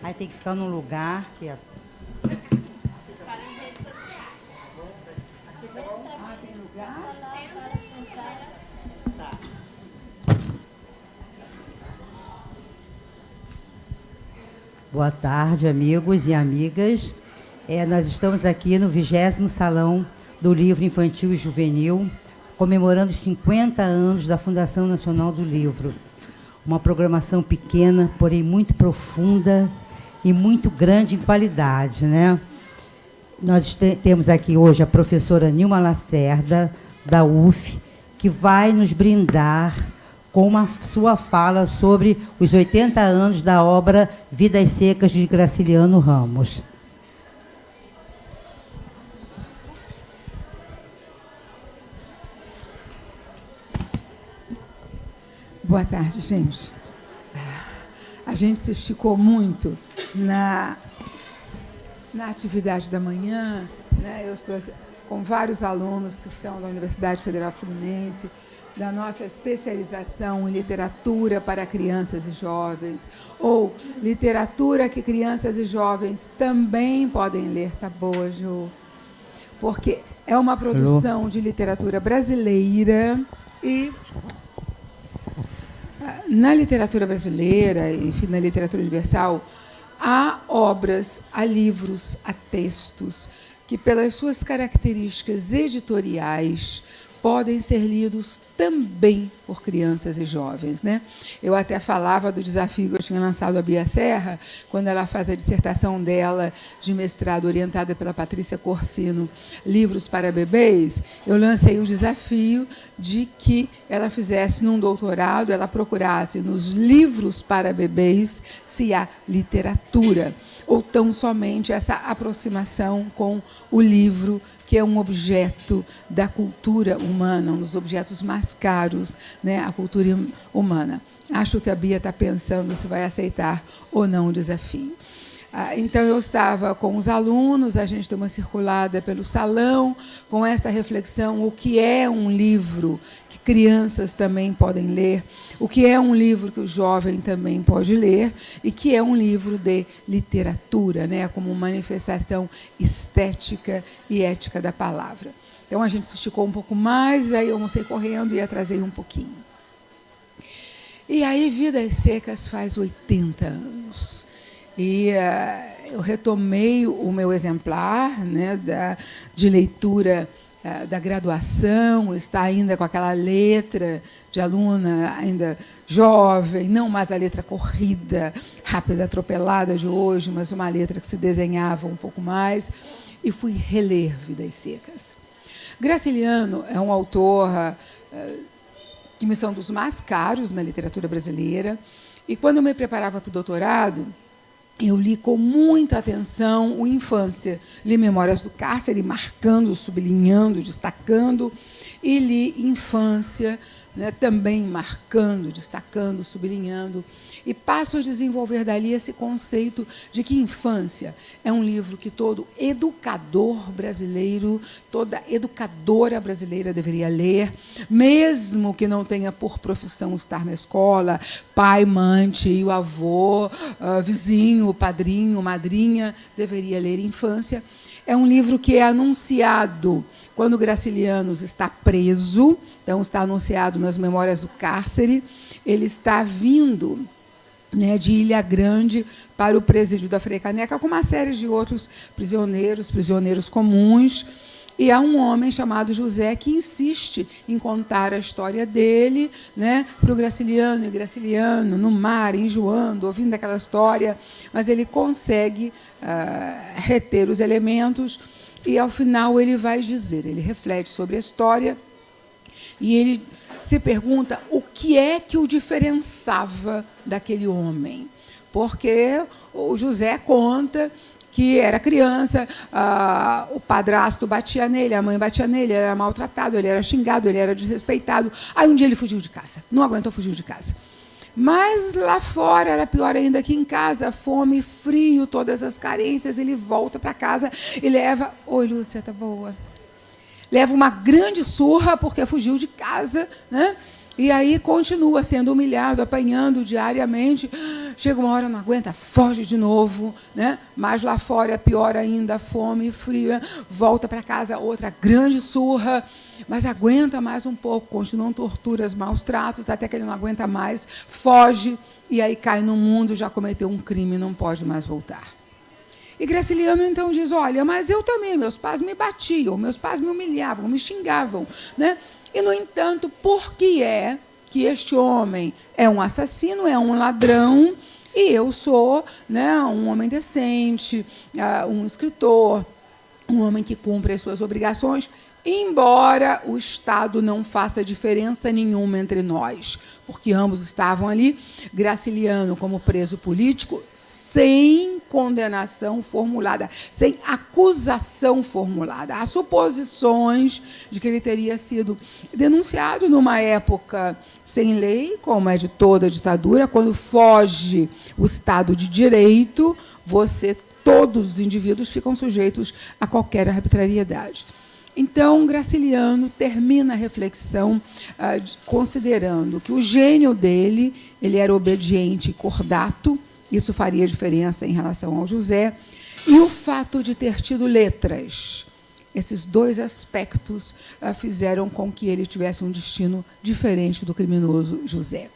Aí tem que ficar num lugar que é... Boa tarde, amigos e amigas. Nós estamos aqui no 20º Salão do Livro Infantil e Juvenil, comemorando os 50 anos da Fundação Nacional do Livro. Uma programação pequena, porém muito profunda e muito grande em qualidade, né? Nós temos aqui hoje a professora Nilma Lacerda, da UF, que vai nos brindar com uma sua fala sobre os 80 anos da obra Vidas Secas, de Graciliano Ramos. Boa tarde, gente. A gente se esticou muito na atividade da manhã, né? Eu estou com vários alunos que são da Universidade Federal Fluminense, da nossa especialização em literatura para crianças e jovens, ou literatura que crianças e jovens também podem ler. Tá boa, Ju? Porque é uma produção de literatura brasileira e... Na literatura brasileira, enfim, na literatura universal, há obras, há livros, há textos que, pelas suas características editoriais, podem ser lidos também por crianças e jovens, né? Eu até falava do desafio que eu tinha lançado a Bia Serra, quando ela faz a dissertação dela de mestrado, orientada pela Patrícia Corsino, Livros para Bebês. Eu lancei o desafio de que ela fizesse num doutorado, ela procurasse nos livros para bebês se há literatura, ou tão somente essa aproximação com o livro, que é um objeto da cultura humana, um dos objetos mais caros, né, a cultura humana. Acho que a Bia está pensando se vai aceitar ou não o desafio. Então, eu estava com os alunos, a gente deu uma circulada pelo salão, com esta reflexão: o que é um livro que crianças também podem ler, o que é um livro que o jovem também pode ler, e que é um livro de literatura, né, como manifestação estética e ética da palavra. Então, a gente se esticou um pouco mais, aí eu almocei correndo e atrasei um pouquinho. E aí, Vidas Secas faz 80 anos. E eu retomei o meu exemplar, né, de leitura da graduação, está ainda com aquela letra de aluna ainda jovem, não mais a letra corrida, rápida, atropelada de hoje, mas uma letra que se desenhava um pouco mais, e fui reler Vidas Secas. Graciliano é um autor que me são dos mais caros na literatura brasileira, e quando eu me preparava para o doutorado, eu li com muita atenção o Infância, li Memórias do Cárcere, marcando, sublinhando, destacando, e li Infância, né, também marcando, destacando, sublinhando, e passo a desenvolver dali esse conceito de que Infância é um livro que todo educador brasileiro, toda educadora brasileira deveria ler, mesmo que não tenha por profissão estar na escola, pai, mãe, tio, avô, vizinho, padrinho, madrinha, deveria ler Infância. É um livro que é anunciado quando Graciliano está preso, então está anunciado nas Memórias do Cárcere, ele está vindo, né, de Ilha Grande para o presídio da Frei Caneca, com uma série de outros prisioneiros comuns, e há um homem chamado José que insiste em contar a história dele, né, para o Graciliano, e Graciliano, no mar, enjoando, ouvindo aquela história, mas ele consegue reter os elementos, e, ao final, ele vai dizer, ele reflete sobre a história, e ele se pergunta o que é que o diferenciava daquele homem. Porque o José conta que era criança, o padrasto batia nele, a mãe batia nele, ele era maltratado, ele era xingado, ele era desrespeitado. Aí um dia ele fugiu de casa, não aguentou, fugiu de casa. Mas lá fora era pior ainda que em casa, fome, frio, todas as carências, ele volta para casa e leva... Oi, Lúcia, tá boa? Leva uma grande surra porque fugiu de casa, né? E aí continua sendo humilhado, apanhando diariamente. chega uma hora, não aguenta, foge de novo, né? Mas lá fora é pior ainda, fome, frio, volta para casa, outra grande surra, mas aguenta mais um pouco, continuam torturas, maus tratos, até que ele não aguenta mais, foge, e aí cai no mundo, já cometeu um crime, não pode mais voltar. E Graciliano, então, diz, olha, mas eu também, meus pais me batiam, meus pais me humilhavam, me xingavam, né? E, no entanto, por que é que este homem é um assassino, é um ladrão, e eu sou, né, um homem decente, um escritor, um homem que cumpre as suas obrigações, embora o Estado não faça diferença nenhuma entre nós, porque ambos estavam ali, Graciliano como preso político, sem condenação formulada, sem acusação formulada. Há suposições de que ele teria sido denunciado numa época sem lei, como é de toda a ditadura, quando foge o Estado de Direito, todos os indivíduos ficam sujeitos a qualquer arbitrariedade. Então, Graciliano termina a reflexão considerando que o gênio dele, ele era obediente e cordato, isso faria diferença em relação ao José, e o fato de ter tido letras. Esses dois aspectos fizeram com que ele tivesse um destino diferente do criminoso José.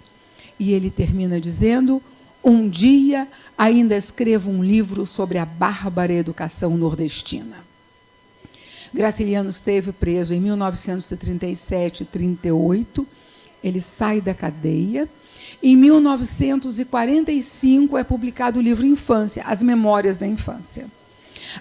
E ele termina dizendo, um dia ainda escrevo um livro sobre a bárbara educação nordestina. Graciliano esteve preso em 1937 e 38, ele sai da cadeia. Em 1945 é publicado o livro Infância, As Memórias da Infância.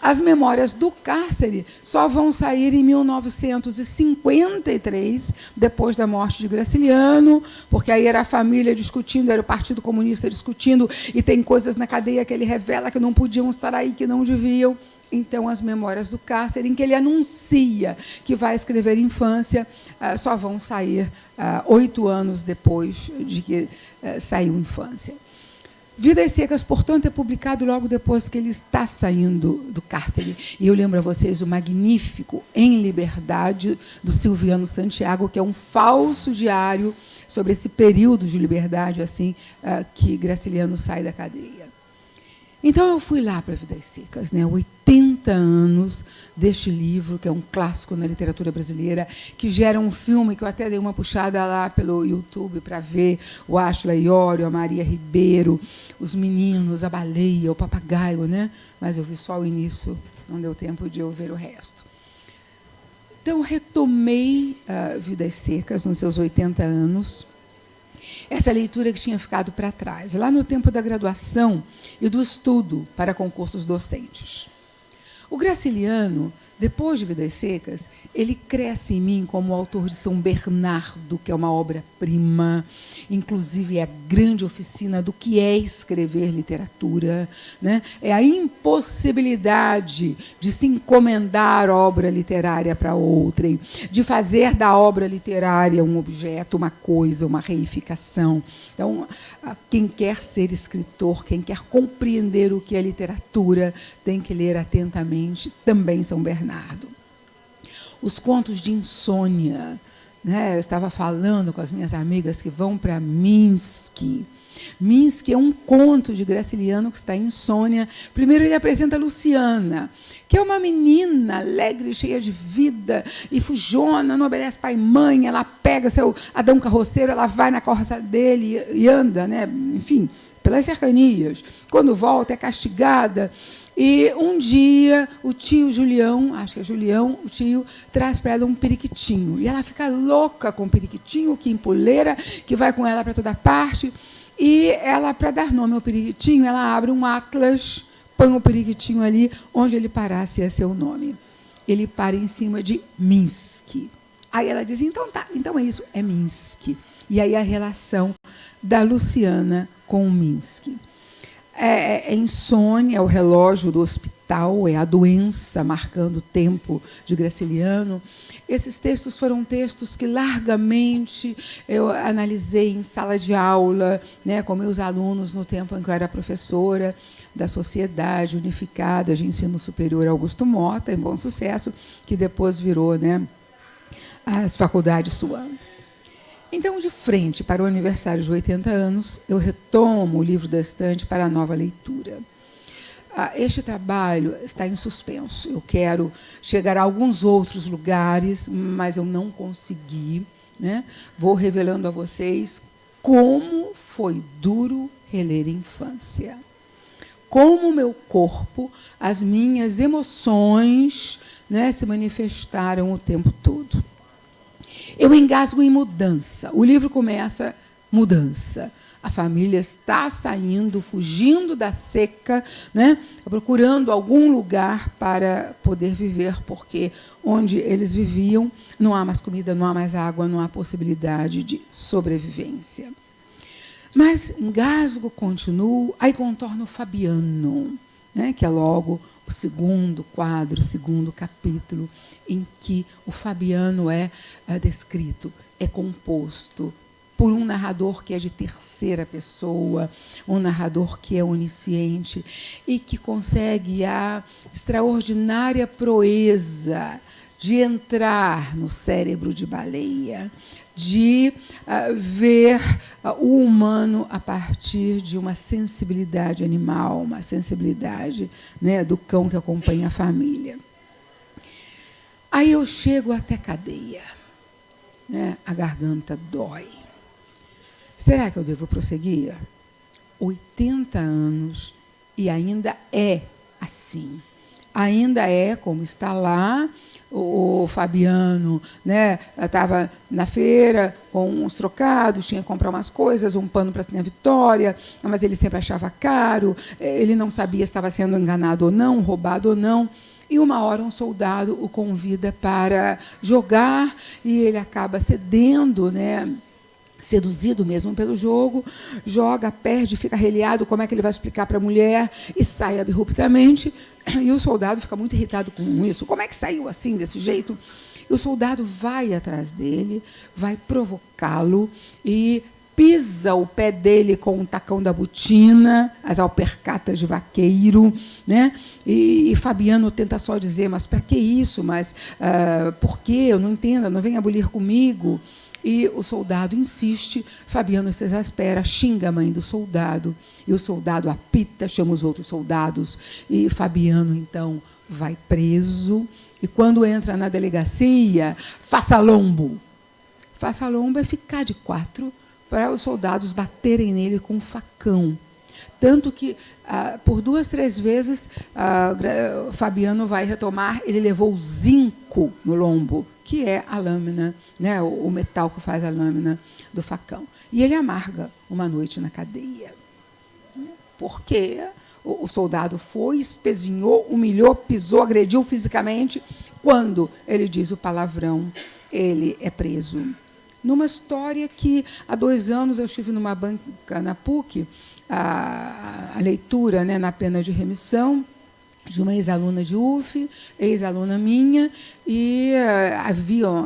As memórias do cárcere só vão sair em 1953, depois da morte de Graciliano, porque aí era a família discutindo, era o Partido Comunista discutindo, e tem coisas na cadeia que ele revela que não podiam estar aí, que não deviam. Então, as memórias do cárcere, em que ele anuncia que vai escrever Infância, só vão sair 8 anos depois de que saiu Infância. Vidas Secas, portanto, é publicado logo depois que ele está saindo do cárcere. E eu lembro a vocês o magnífico Em Liberdade, do Silviano Santiago, que é um falso diário sobre esse período de liberdade assim que Graciliano sai da cadeia. Então, eu fui lá para Vidas Secas, né? 80 anos deste livro, que é um clássico na literatura brasileira, que gera um filme que eu até dei uma puxada lá pelo YouTube para ver, o Átila Iório, a Maria Ribeiro, os meninos, a baleia, o papagaio, né? Mas eu vi só o início, não deu tempo de eu ver o resto. Então, retomei Vidas Secas nos seus 80 anos, essa leitura que tinha ficado para trás, lá no tempo da graduação e do estudo para concursos docentes. O Graciliano, depois de Vidas Secas, ele cresce em mim como autor de São Bernardo, que é uma obra-prima, inclusive é a grande oficina do que é escrever literatura, né? É a impossibilidade de se encomendar obra literária para outrem, de fazer da obra literária um objeto, uma coisa, uma reificação. Então, quem quer ser escritor, quem quer compreender o que é literatura, tem que ler atentamente também São Bernardo. Os contos de insônia, né? Eu estava falando com as minhas amigas que vão para Minsk. Minsk é um conto de Graciliano que está em insônia. Primeiro ele apresenta Luciana, que é uma menina alegre, cheia de vida, e fujona, não obedece pai e mãe, ela pega seu Adão carroceiro, ela vai na carroça dele e anda, né? Enfim, pelas cercanias. Quando volta, é castigada. E um dia o tio Julião, acho que é Julião, o tio, traz para ela um periquitinho. E ela fica louca com o periquitinho, que empoleira, que vai com ela para toda parte. E ela, para dar nome ao periquitinho, ela abre um atlas, põe o periquitinho ali, onde ele parasse ia ser o nome. Ele para em cima de Minsk. Aí ela diz, então tá, então é isso, é Minsk. E aí a relação da Luciana com o Minsk. É insônia, é o relógio do hospital, é a doença marcando o tempo de Graciliano. Esses textos foram textos que largamente eu analisei em sala de aula, né, com meus alunos no tempo em que eu era professora da Sociedade Unificada de Ensino Superior Augusto Mota, em Bom Sucesso, que depois virou, né, as faculdades Suam. Então, de frente para o aniversário de 80 anos, eu retomo o livro da estante para a nova leitura. Este trabalho está em suspenso. Eu quero chegar a alguns outros lugares, mas eu não consegui, né? Vou revelando a vocês como foi duro reler Infância. Como o meu corpo, as minhas emoções, né, se manifestaram o tempo todo. Eu engasgo em mudança. O livro começa mudança. A família está saindo, fugindo da seca, né, procurando algum lugar para poder viver, porque onde eles viviam não há mais comida, não há mais água, não há possibilidade de sobrevivência. Mas engasgo, continuo, aí contorno o Fabiano, né, que é logo o segundo quadro, o segundo capítulo, em que o Fabiano é descrito, é composto por um narrador que é de terceira pessoa, um narrador que é onisciente e que consegue a extraordinária proeza de entrar no cérebro de baleia, de ver o humano a partir de uma sensibilidade animal, uma sensibilidade, né, do cão que acompanha a família. Aí eu chego até Cadeia, né, a garganta dói. Será que eu devo prosseguir? 80 anos e ainda é assim. Ainda é como está lá. O Fabiano, né, estava na feira com uns trocados, tinha que comprar umas coisas, um pano para a Sinha Vitória, mas ele sempre achava caro, ele não sabia se estava sendo enganado ou não, roubado ou não. E uma hora um soldado o convida para jogar e ele acaba cedendo, né, seduzido mesmo pelo jogo, joga, perde, fica arreliado, como é que ele vai explicar para a mulher, e sai abruptamente, e o soldado fica muito irritado com isso. Como é que saiu assim, desse jeito? E o soldado vai atrás dele, vai provocá-lo, e pisa o pé dele com o tacão da botina, as alpercatas de vaqueiro, né? E Fabiano tenta só dizer, mas para que isso? Mas por quê? Eu não entendo, não venha abolir comigo. E o soldado insiste, Fabiano se exaspera, xinga a mãe do soldado, e o soldado apita, chama os outros soldados, e Fabiano, então, vai preso, e quando entra na delegacia, faça lombo. Faça lombo é ficar de quatro para os soldados baterem nele com um facão. Tanto que, por 2, 3 vezes, Fabiano vai retomar, ele levou zinco no lombo, que é a lâmina, né, o metal que faz a lâmina do facão. E ele amarga uma noite na cadeia. Porque o soldado foi, espezinhou, humilhou, pisou, agrediu fisicamente. Quando ele diz o palavrão, ele é preso. Numa história que, há 2 anos, eu estive numa banca na PUC, a leitura, né, na pena de remissão, de uma ex-aluna de UF, ex-aluna minha, e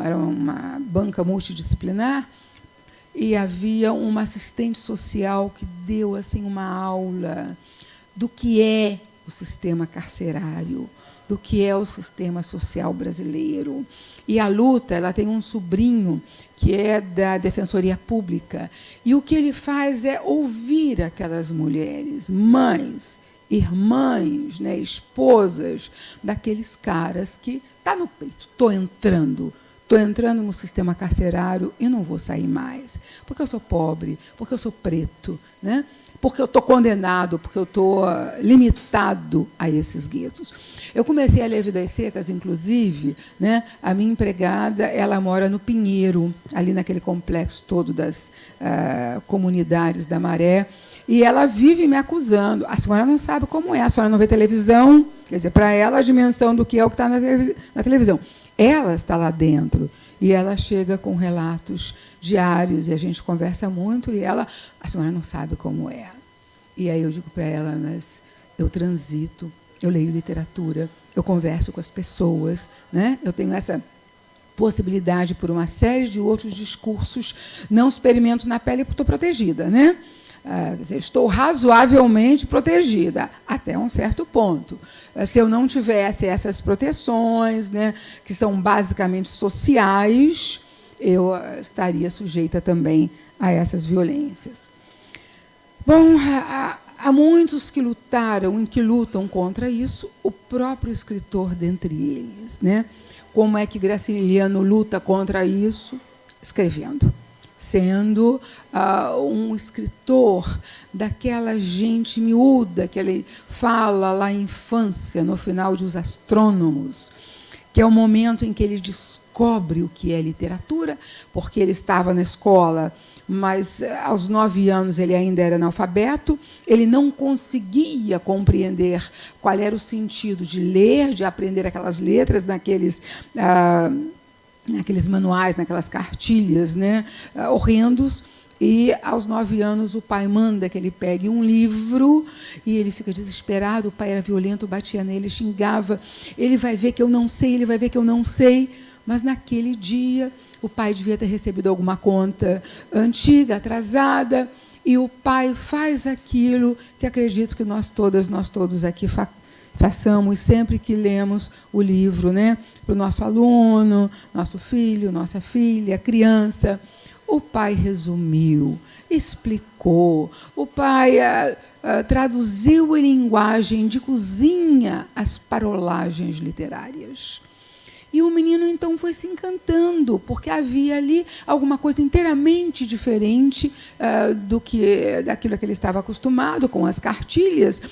era uma banca multidisciplinar, e havia uma assistente social que deu assim, uma aula do que é o sistema carcerário, do que é o sistema social brasileiro. E a luta, ela tem um sobrinho que é da Defensoria Pública, e o que ele faz é ouvir aquelas mulheres, mães, irmãs, né, esposas daqueles caras que está no peito, estou entrando no sistema carcerário e não vou sair mais, porque eu sou pobre, porque eu sou preto, né? Porque eu estou condenado, porque eu estou limitado a esses guetos. Eu comecei a ler Vidas Secas, inclusive, né? A minha empregada, ela mora no Pinheiro, ali naquele complexo todo das comunidades da Maré, e ela vive me acusando. A senhora não sabe como é, a senhora não vê televisão, quer dizer, para ela a dimensão do que é o que está na televisão. Ela está lá dentro, e ela chega com relatos diários, e a gente conversa muito, e a senhora não sabe como é. E aí eu digo para ela, mas eu transito, eu leio literatura, eu converso com as pessoas, né? Eu tenho essa possibilidade por uma série de outros discursos, não experimento na pele porque estou protegida, né? Estou razoavelmente protegida, até um certo ponto. Se eu não tivesse essas proteções, né, que são basicamente sociais, eu estaria sujeita também a essas violências. Bom, há muitos que lutaram e que lutam contra isso, o próprio escritor dentre eles, né? Como é que Graciliano luta contra isso? Escrevendo. Sendo um escritor daquela gente miúda que ele fala lá em infância, no final de Os Astrônomos, que é o momento em que ele descobre o que é literatura, porque ele estava na escola, mas aos 9 anos ele ainda era analfabeto, ele não conseguia compreender qual era o sentido de ler, de aprender aquelas letras naqueles manuais, naquelas cartilhas, né, horrendos. E, aos 9 anos, o pai manda que ele pegue um livro e ele fica desesperado. O pai era violento, batia nele, xingava. Ele vai ver que eu não sei, ele vai ver que eu não sei. Mas, naquele dia, o pai devia ter recebido alguma conta antiga, atrasada, e o pai faz aquilo que acredito que nós todos aqui façamos sempre que lemos o livro, né? Para o nosso aluno, nosso filho, nossa filha, criança. O pai resumiu, explicou, o pai traduziu em linguagem de cozinha as parolagens literárias. E o menino, então, foi se encantando, porque havia ali alguma coisa inteiramente diferente daquilo a que ele estava acostumado, com as cartilhas,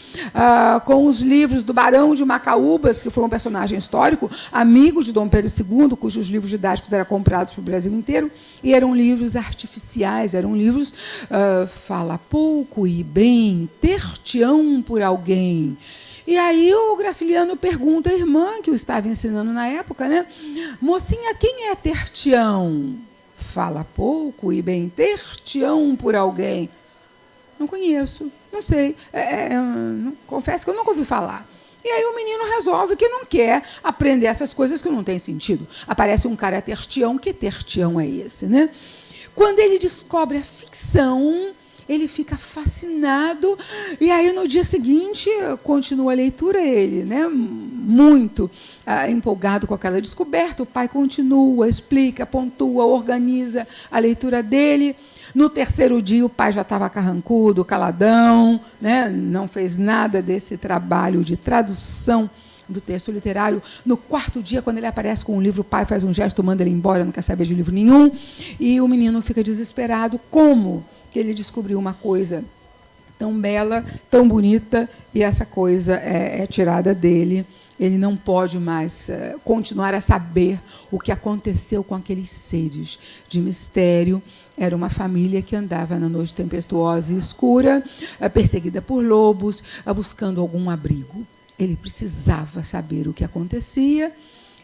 com os livros do Barão de Macaúbas, que foi um personagem histórico, amigo de Dom Pedro II, cujos livros didáticos eram comprados para o Brasil inteiro, e eram livros artificiais, eram livros fala pouco e bem, ter-te-ão por alguém. E aí o Graciliano pergunta à irmã, que o estava ensinando na época, né? Mocinha, quem é ter-te-ão? Fala pouco e bem, ter-te-ão por alguém. Não conheço, não sei. Confesso que eu nunca ouvi falar. E aí o menino resolve que não quer aprender essas coisas que não têm sentido. Aparece um cara ter-te-ão, que ter-te-ão é esse, né? Quando ele descobre a ficção, ele fica fascinado, e aí, no dia seguinte, continua a leitura, ele, né, muito empolgado com aquela descoberta. O pai continua, explica, pontua, organiza a leitura dele. No terceiro dia, o pai já estava carrancudo, caladão, né, não fez nada desse trabalho de tradução do texto literário. No quarto dia, quando ele aparece com um livro, o pai faz um gesto, manda ele embora, não quer saber de livro nenhum, e o menino fica desesperado. Como que ele descobriu uma coisa tão bela, tão bonita, e essa coisa é tirada dele? Ele não pode mais continuar a saber o que aconteceu com aqueles seres de mistério. Era uma família que andava na noite tempestuosa e escura, perseguida por lobos, buscando algum abrigo. Ele precisava saber o que acontecia.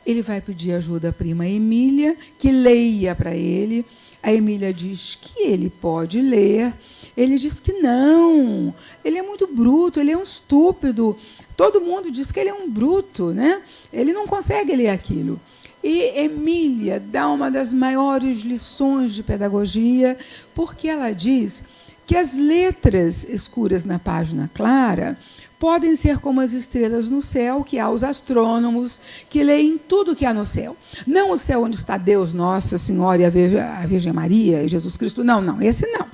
Ele vai pedir ajuda à prima Emília, que leia para ele. A Emília diz que ele pode ler. Ele diz que não, ele é muito bruto, ele é um estúpido. Todo mundo diz que ele é um bruto, né? Ele não consegue ler aquilo. E Emília dá uma das maiores lições de pedagogia, porque ela diz que as letras escuras na página clara podem ser como as estrelas no céu, que há os astrônomos que leem tudo que há no céu. Não o céu onde está Deus, Nossa Senhora e a Virgem Maria e Jesus Cristo, não, esse não.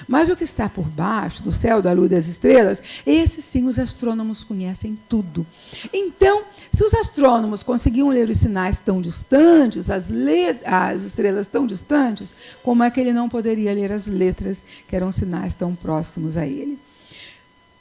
Mas o que está por baixo do céu, da luz das estrelas, esse sim os astrônomos conhecem tudo. Então, se os astrônomos conseguiam ler os sinais tão distantes, as estrelas tão distantes, como é que ele não poderia ler as letras, que eram sinais tão próximos a ele?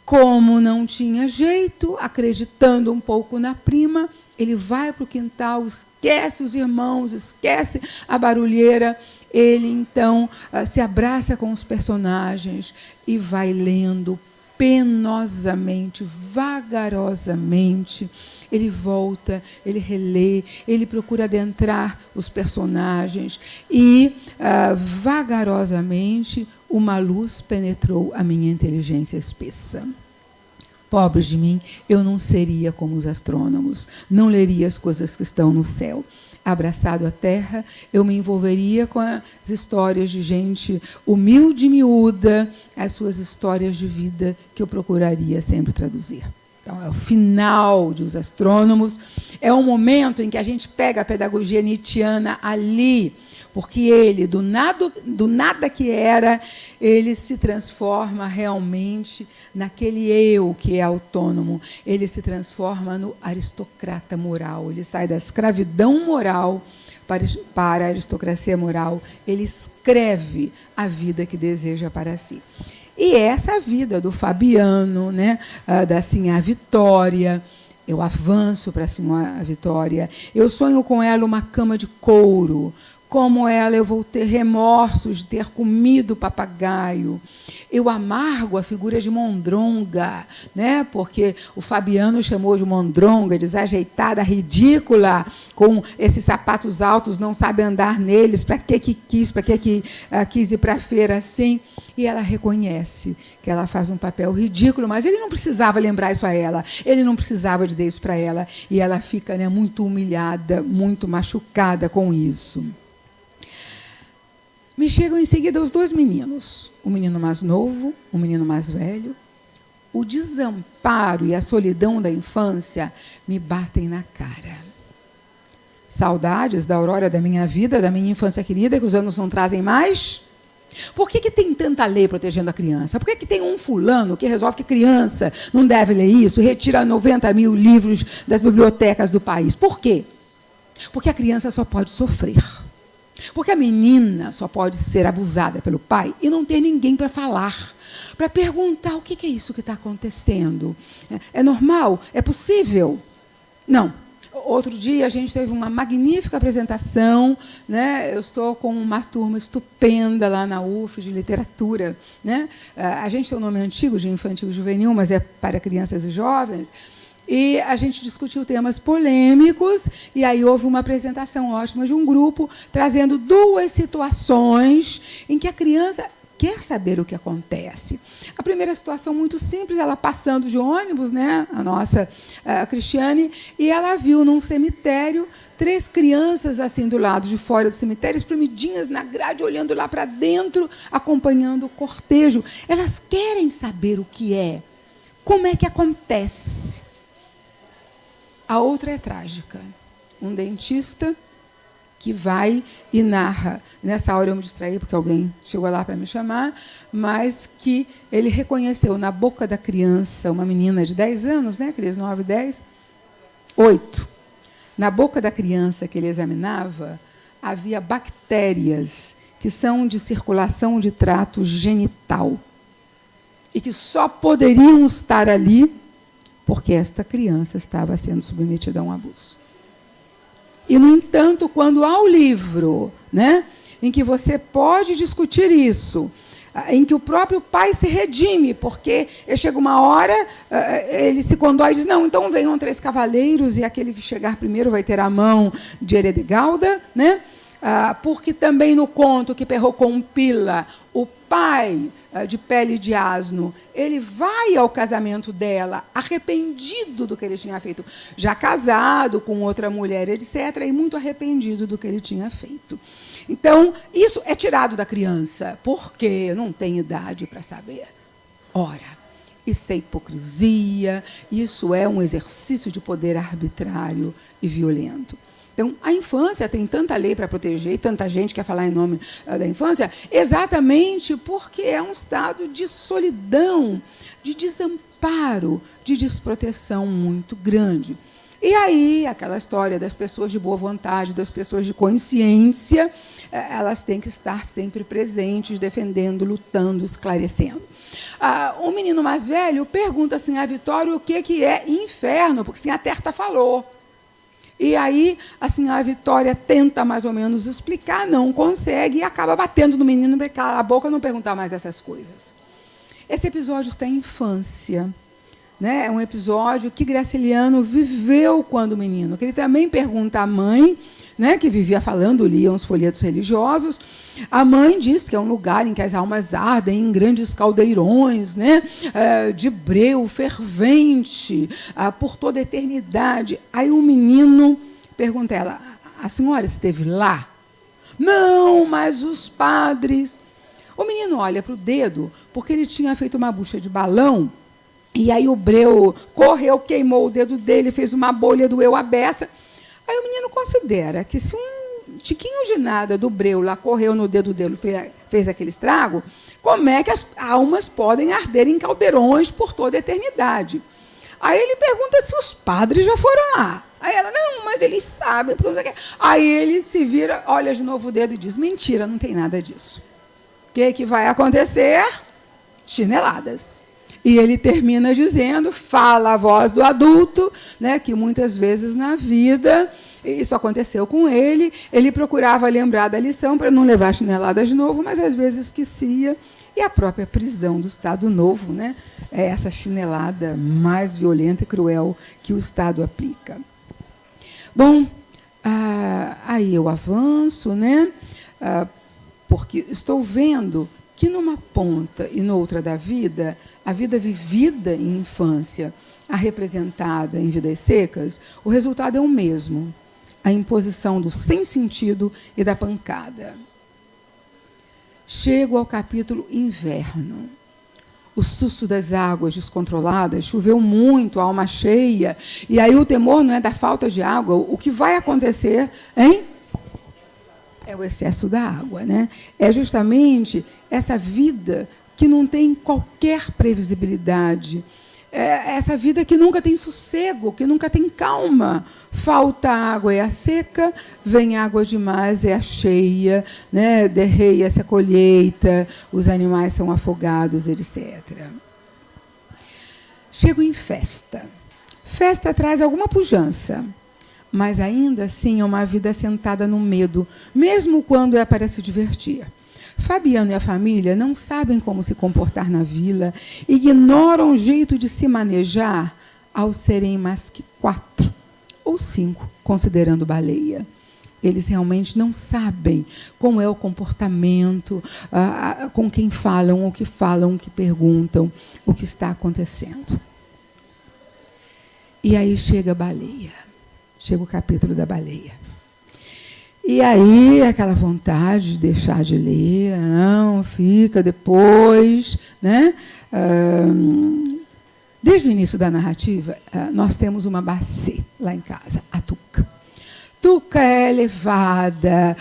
Como não tinha jeito, acreditando um pouco na prima, ele vai para o quintal, esquece os irmãos, esquece a barulheira. Ele, então, se abraça com os personagens e vai lendo penosamente, vagarosamente. Ele volta, ele relê, ele procura adentrar os personagens e, vagarosamente, uma luz penetrou a minha inteligência espessa. Pobre de mim, eu não seria como os astrônomos, não leria as coisas que estão no céu. Abraçado à terra, eu me envolveria com as histórias de gente humilde e miúda, as suas histórias de vida que eu procuraria sempre traduzir. Então, é o final de Os Astrônomos, é um momento em que a gente pega a pedagogia nietzschiana ali, porque ele, do nada que era, ele se transforma realmente naquele eu que é autônomo. Ele se transforma no aristocrata moral. Ele sai da escravidão moral para a aristocracia moral. Ele escreve a vida que deseja para si. E essa vida do Fabiano, né, da Sinhá Vitória, eu avanço para a Sinhá Vitória, eu sonho com ela uma cama de couro, como ela eu vou ter remorsos de ter comido papagaio. Eu amargo a figura de Mondronga, né? Porque o Fabiano chamou de Mondronga, desajeitada, ridícula, com esses sapatos altos, não sabe andar neles, para que quis ir para a feira assim? E ela reconhece que ela faz um papel ridículo, mas ele não precisava lembrar isso a ela, ele não precisava dizer isso para ela, e ela fica, né, muito humilhada, muito machucada com isso. Me chegam em seguida os dois meninos, o menino mais novo, o menino mais velho. O desamparo e a solidão da infância me batem na cara. Saudades da aurora da minha vida, da minha infância querida, que os anos não trazem mais. Por que tem tanta lei protegendo a criança? Por que tem um fulano que resolve que criança não deve ler isso, retira 90 mil livros das bibliotecas do país? Por quê? Porque a criança só pode sofrer. Porque a menina só pode ser abusada pelo pai e não ter ninguém para falar, para perguntar o que é isso que está acontecendo. É normal? É possível? Não. Outro dia a gente teve uma magnífica apresentação, né? Eu estou com uma turma estupenda lá na UF de literatura, né? A gente tem um nome antigo de infantil e juvenil, mas é para crianças e jovens. E a gente discutiu temas polêmicos, e aí houve uma apresentação ótima de um grupo, trazendo duas situações em que a criança quer saber o que acontece. A primeira situação, muito simples, ela passando de ônibus, né, a nossa Cristiane, e ela viu num cemitério 3 crianças assim do lado de fora do cemitério, espremidinhas na grade, olhando lá para dentro, acompanhando o cortejo. Elas querem saber o que é, como é que acontece. A outra é trágica. Um dentista que vai e narra. Nessa hora eu me distraí, porque alguém chegou lá para me chamar, mas que ele reconheceu na boca da criança, uma menina de 10 anos, né, Cris? 9, 10? 8. Na boca da criança que ele examinava, havia bactérias que são de circulação de trato genital e que só poderiam estar ali porque esta criança estava sendo submetida a um abuso. E, no entanto, quando há o livro, né, em que você pode discutir isso, em que o próprio pai se redime, porque chega uma hora, ele se condói e diz, não, então venham 3 cavaleiros, e aquele que chegar primeiro vai ter a mão de Heredegalda, né? Porque também no conto que Perrault compila, o pai de pele de asno, ele vai ao casamento dela arrependido do que ele tinha feito, já casado com outra mulher, etc., e muito arrependido do que ele tinha feito. Então, isso é tirado da criança, porque não tem idade para saber. Ora, isso é hipocrisia, isso é um exercício de poder arbitrário e violento. Então, a infância tem tanta lei para proteger, e tanta gente quer falar em nome da infância, exatamente porque é um estado de solidão, de desamparo, de desproteção muito grande. E aí, aquela história das pessoas de boa vontade, das pessoas de consciência, elas têm que estar sempre presentes, defendendo, lutando, esclarecendo. O menino mais velho pergunta assim a Vitória o que é inferno, porque assim, a Terta falou. E aí, assim, a Vitória tenta mais ou menos explicar, não consegue, e acaba batendo no menino para calar a boca e não perguntar mais essas coisas. Esse episódio está em infância, né? É um episódio que Graciliano viveu quando menino, que ele também pergunta à mãe, né, que vivia falando, lia uns folhetos religiosos. A mãe diz que é um lugar em que as almas ardem em grandes caldeirões, né, de breu fervente, por toda a eternidade. Aí o menino pergunta a ela, a senhora esteve lá? Não, mas os padres... O menino olha para o dedo, porque ele tinha feito uma bucha de balão, e aí o breu correu, queimou o dedo dele, fez uma bolha, doeu a beça. Aí o menino considera que se um tiquinho de nada do breu lá correu no dedo dele, fez aquele estrago, como é que as almas podem arder em caldeirões por toda a eternidade? Aí ele pergunta se os padres já foram lá. Aí ela, não, mas eles sabem. Aí ele se vira, olha de novo o dedo e diz, mentira, não tem nada disso. O que vai acontecer? Chineladas. E ele termina dizendo, fala a voz do adulto, né, que muitas vezes na vida, isso aconteceu com ele procurava lembrar da lição para não levar chinelada de novo, mas às vezes esquecia. E a própria prisão do Estado Novo, né, é essa chinelada mais violenta e cruel que o Estado aplica. Bom, aí eu avanço, né, porque estou vendo que numa ponta e noutra da vida, a vida vivida em infância, a representada em Vidas Secas, o resultado é o mesmo, a imposição do sem sentido e da pancada. Chego ao capítulo Inverno. O susto das águas descontroladas, choveu muito, a alma cheia, e aí o temor não é da falta de água, o que vai acontecer, hein? É o excesso da água, né? É justamente essa vida que não tem qualquer previsibilidade, essa vida que nunca tem sossego, que nunca tem calma. Falta água, é a seca, vem água demais, é a cheia, né? Derreia-se a colheita, os animais são afogados, etc. Chego em festa. Festa traz alguma pujança, mas ainda assim é uma vida assentada no medo, mesmo quando é para se divertir. Fabiano e a família não sabem como se comportar na vila, ignoram o jeito de se manejar ao serem mais que 4 ou 5, considerando Baleia. Eles realmente não sabem como é o comportamento, com quem falam, o que perguntam, o que está acontecendo. E aí chega a Baleia, chega o capítulo da Baleia. E aí, aquela vontade de deixar de ler, não, fica depois, né? Desde o início da narrativa, nós temos uma bacê lá em casa, a Tuca. Tuca é elevada,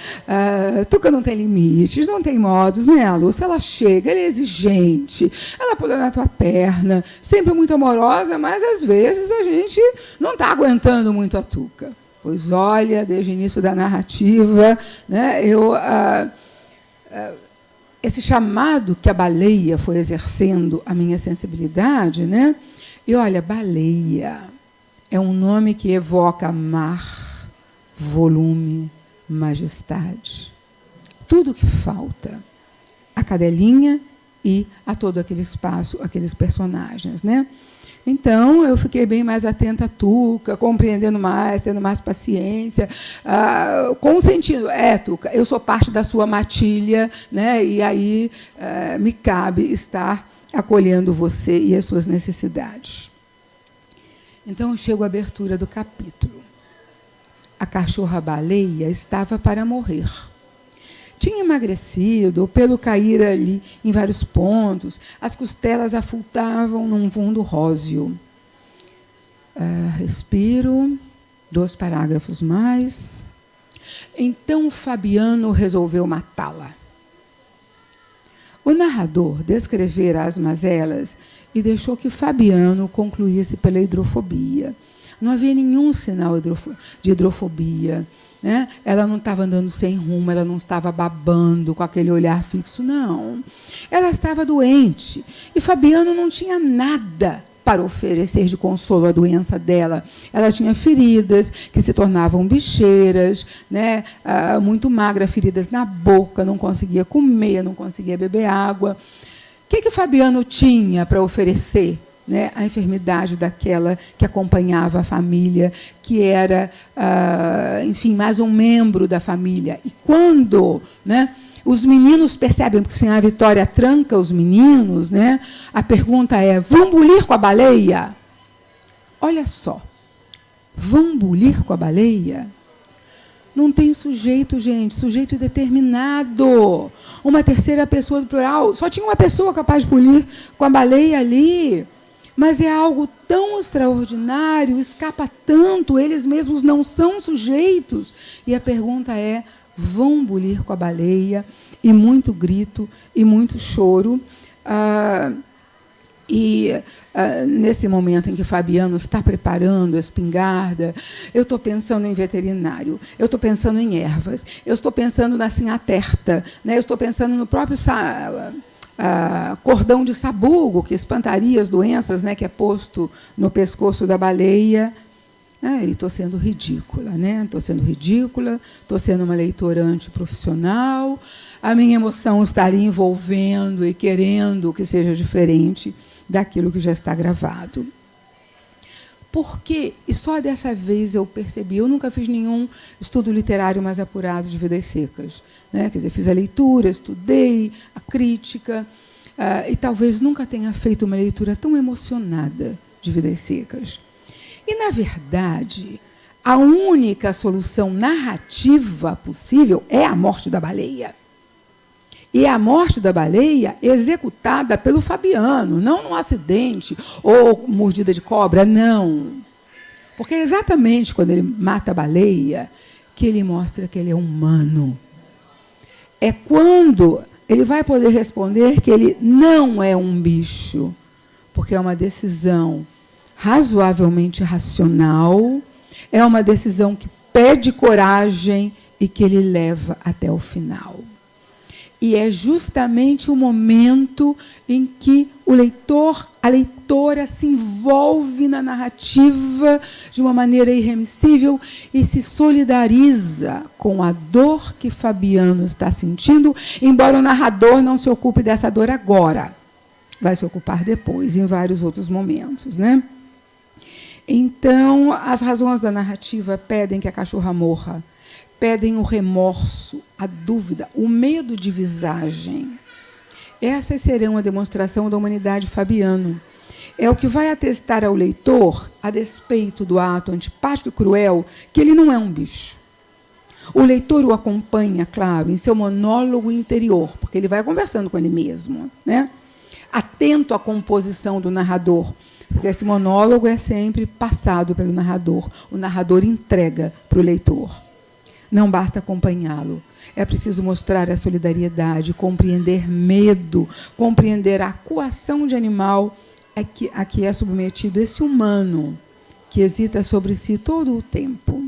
Tuca não tem limites, não tem modos, né, Lúcia? Ela chega, ela é exigente, ela pula na tua perna, sempre muito amorosa, mas às vezes a gente não está aguentando muito a Tuca. Pois olha, desde o início da narrativa, né, esse chamado que a Baleia foi exercendo a minha sensibilidade, né? E olha, Baleia é um nome que evoca mar, volume, majestade. Tudo o que falta a cadelinha e a todo aquele espaço, aqueles personagens, né? Então, eu fiquei bem mais atenta a Tuca, compreendendo mais, tendo mais paciência, com o sentido, Tuca, eu sou parte da sua matilha, né? E aí me cabe estar acolhendo você e as suas necessidades. Então, eu chego à abertura do capítulo. A cachorra-baleia estava para morrer. Tinha emagrecido, o pelo caíra ali em vários pontos, as costelas afultavam num fundo róseo. Respiro, 2 parágrafos mais. Então Fabiano resolveu matá-la. O narrador descrevera as mazelas e deixou que Fabiano concluísse pela hidrofobia. Não havia nenhum sinal de hidrofobia. Né? Ela não estava andando sem rumo, ela não estava babando com aquele olhar fixo, não. Ela estava doente e Fabiano não tinha nada para oferecer de consolo à doença dela. Ela tinha feridas que se tornavam bicheiras, né? Muito magra, feridas na boca, não conseguia comer, não conseguia beber água. O que Fabiano tinha para oferecer? Né, a enfermidade daquela que acompanhava a família, que era, enfim, mais um membro da família. E quando, né, os meninos percebem, porque assim, a Vitória tranca os meninos, né, a pergunta é, vão bulir com a baleia? Olha só, vão bulir com a baleia? Não tem sujeito, gente, sujeito determinado. Uma terceira pessoa do plural, só tinha uma pessoa capaz de bulir com a baleia ali. Mas é algo tão extraordinário, escapa tanto, eles mesmos não são sujeitos. E a pergunta é, vão bulir com a baleia, e muito grito, e muito choro. Nesse momento em que Fabiano está preparando a espingarda, eu estou pensando em veterinário, eu estou pensando em ervas, eu estou pensando na sinhaterta, né? Eu estou pensando no próprio cordão de sabugo, que espantaria as doenças, né? Que é posto no pescoço da baleia. E estou sendo ridícula, né? Estou sendo ridícula, estou sendo uma leitora antiprofissional, a minha emoção estaria envolvendo e querendo que seja diferente daquilo que já está gravado. Porque, e só dessa vez eu percebi, eu nunca fiz nenhum estudo literário mais apurado de Vidas Secas, né? Quer dizer, fiz a leitura, estudei a crítica, e talvez nunca tenha feito uma leitura tão emocionada de Vidas Secas. E, na verdade, a única solução narrativa possível é a morte da baleia. E a morte da baleia executada pelo Fabiano, não num acidente ou mordida de cobra, não. Porque é exatamente quando ele mata a baleia que ele mostra que ele é humano. É quando ele vai poder responder que ele não é um bicho, porque é uma decisão razoavelmente racional, é uma decisão que pede coragem e que ele leva até o final. E é justamente o momento em que o leitor, a leitora se envolve na narrativa de uma maneira irremissível e se solidariza com a dor que Fabiano está sentindo, embora o narrador não se ocupe dessa dor agora. Vai se ocupar depois, em vários outros momentos, né? Então, as razões da narrativa pedem que a cachorra morra, pedem o remorso, a dúvida, o medo de visagem. Essas serão a demonstração da humanidade de Fabiano. É o que vai atestar ao leitor, a despeito do ato antipático e cruel, que ele não é um bicho. O leitor o acompanha, claro, em seu monólogo interior, porque ele vai conversando com ele mesmo, né? Atento à composição do narrador, porque esse monólogo é sempre passado pelo narrador. O narrador entrega para o leitor. Não basta acompanhá-lo. É preciso mostrar a solidariedade, compreender medo, compreender a coação de animal a que é submetido esse humano, que hesita sobre si todo o tempo.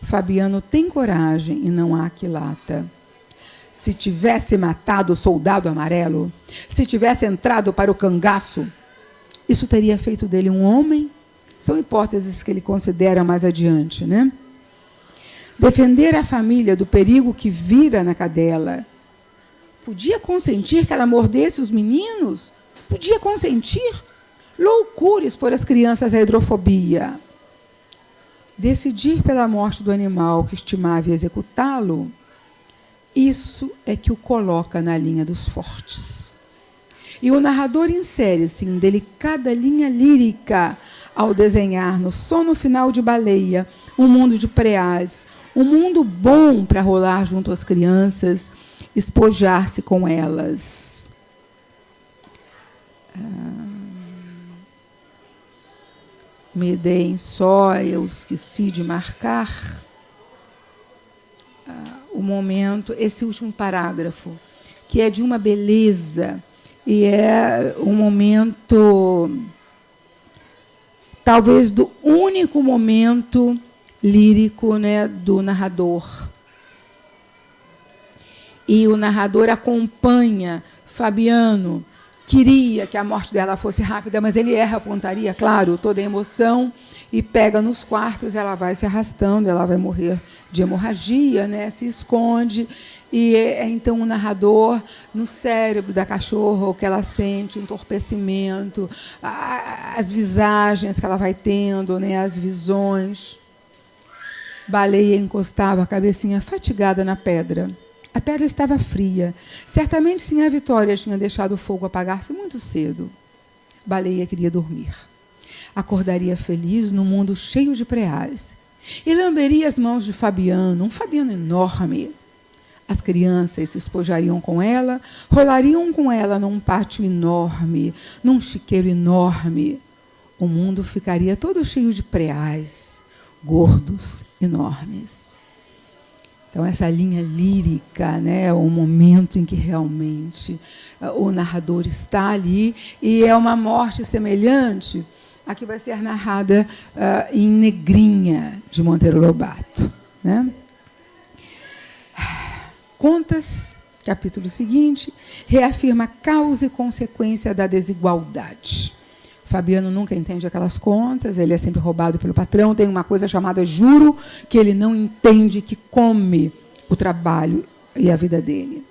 Fabiano tem coragem e não há aquilata. Se tivesse matado o soldado amarelo, se tivesse entrado para o cangaço, isso teria feito dele um homem? São hipóteses que ele considera mais adiante, né? Defender a família do perigo que vira na cadela. Podia consentir que ela mordesse os meninos? Podia consentir? Loucura expor as crianças à hidrofobia. Decidir pela morte do animal que estimava e executá-lo, isso é que o coloca na linha dos fortes. E o narrador insere-se em delicada linha lírica ao desenhar no sono final de Baleia um mundo de preás, um mundo bom para rolar junto às crianças, espojar-se com elas. Me deem só, eu esqueci de marcar o momento, esse último parágrafo, que é de uma beleza, e é um momento, talvez do único momento lírico, né, do narrador. E o narrador acompanha Fabiano, queria que a morte dela fosse rápida, mas ele erra a pontaria, claro, toda a emoção, e pega nos quartos, ela vai se arrastando, ela vai morrer de hemorragia, né, se esconde, e então o narrador, no cérebro da cachorra, o que ela sente, o entorpecimento, as visagens que ela vai tendo, né, as visões. Baleia encostava a cabecinha fatigada na pedra. A pedra estava fria. Certamente, sim, a Vitória tinha deixado o fogo apagar-se muito cedo. Baleia queria dormir. Acordaria feliz num mundo cheio de preás. E lamberia as mãos de Fabiano, um Fabiano enorme. As crianças se espojariam com ela, rolariam com ela num pátio enorme, num chiqueiro enorme. O mundo ficaria todo cheio de preás, gordos, enormes. Então, essa linha lírica, né, é o momento em que realmente o narrador está ali, e é uma morte semelhante à que vai ser narrada em Negrinha, de Monteiro Lobato, né? Contas, capítulo seguinte, reafirma a causa e consequência da desigualdade. Fabiano nunca entende aquelas contas, ele é sempre roubado pelo patrão, tem uma coisa chamada juro, que ele não entende, que come o trabalho e a vida dele.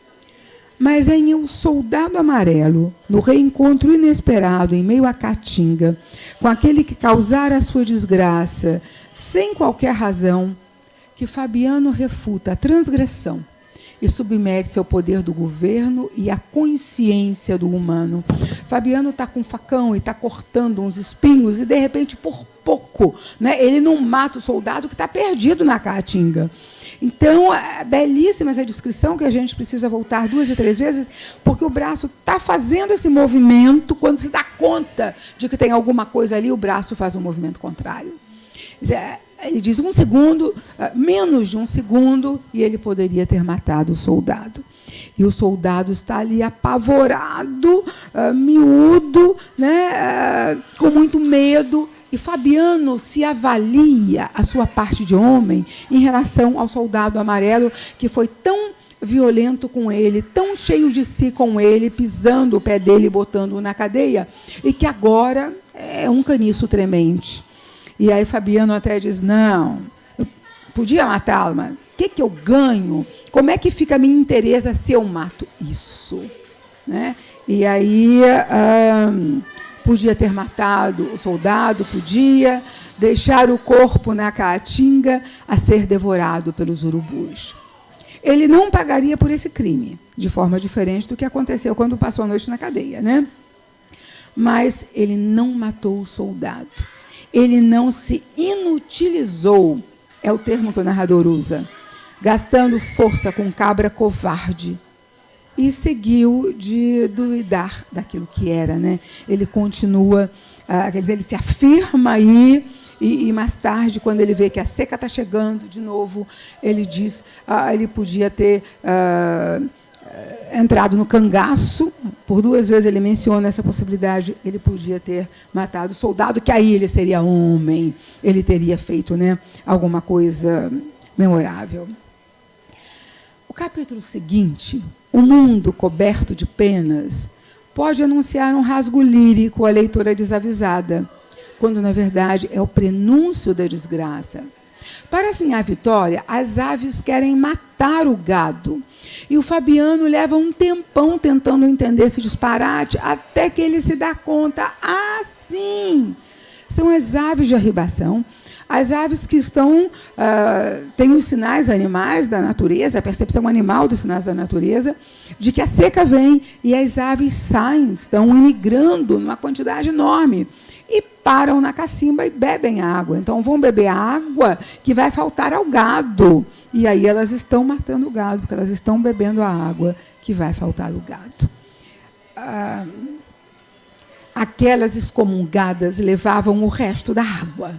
Mas é em O Soldado Amarelo, no reencontro inesperado em meio à caatinga, com aquele que causara a sua desgraça, sem qualquer razão, que Fabiano refuta a transgressão e submete-se ao poder do governo e à consciência do humano. Fabiano está com um facão e está cortando uns espinhos e, de repente, por pouco, né, ele não mata o soldado que está perdido na caatinga. Então, é belíssima essa descrição, que a gente precisa voltar 2 e 3 vezes, porque o braço está fazendo esse movimento, quando se dá conta de que tem alguma coisa ali, o braço faz um movimento contrário. Ele diz 1 segundo, menos de 1 segundo, e ele poderia ter matado o soldado. E o soldado está ali apavorado, miúdo, né, com muito medo. E Fabiano se avalia a sua parte de homem em relação ao Soldado Amarelo, que foi tão violento com ele, tão cheio de si com ele, pisando o pé dele e botando-o na cadeia, e que agora é um caniço tremente. E aí Fabiano até diz, não, eu podia matá-lo, mas o que eu ganho? Como é que fica a minha interesse se eu mato isso? Né? E aí podia ter matado o soldado, podia deixar o corpo na caatinga a ser devorado pelos urubus. Ele não pagaria por esse crime, de forma diferente do que aconteceu quando passou a noite na cadeia, né? Mas ele não matou o soldado. Ele não se inutilizou, é o termo que o narrador usa, gastando força com cabra covarde, e seguiu de duvidar daquilo que era, né? Ele continua, quer dizer, ele se afirma aí, e mais tarde, quando ele vê que a seca está chegando de novo, ele diz, ele podia ter entrado no cangaço, por 2 vezes ele menciona essa possibilidade, ele podia ter matado o soldado, que aí ele seria homem, ele teria feito, né, alguma coisa memorável. O capítulo seguinte, O Mundo Coberto de Penas, pode anunciar um rasgo lírico à leitora desavisada, quando, na verdade, é o prenúncio da desgraça. Para Sinhá Vitória, as aves querem matar o gado, e o Fabiano leva um tempão tentando entender esse disparate, até que ele se dá conta. Ah, sim! São as aves de arribação, as aves que estão, têm os sinais animais da natureza, a percepção animal dos sinais da natureza, de que a seca vem, e as aves saem, estão imigrando numa quantidade enorme, e param na cacimba e bebem água. Então, vão beber água que vai faltar ao gado. E aí elas estão matando o gado, porque elas estão bebendo a água que vai faltar ao gado. Aquelas excomungadas levavam o resto da água.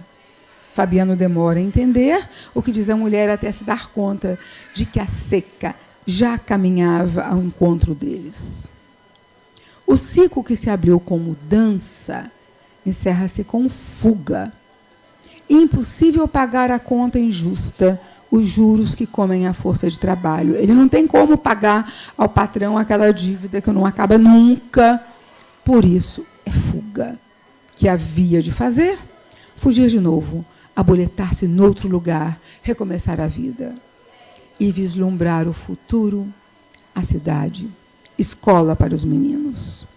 Fabiano demora a entender o que diz a mulher, até se dar conta de que a seca já caminhava ao encontro deles. O ciclo que se abriu como dança encerra-se com fuga. Impossível pagar a conta injusta, os juros que comem a força de trabalho. Ele não tem como pagar ao patrão aquela dívida que não acaba nunca. Por isso, é fuga. Que havia de fazer? Fugir de novo, aboletar-se noutro lugar, recomeçar a vida. E vislumbrar o futuro, a cidade, escola para os meninos.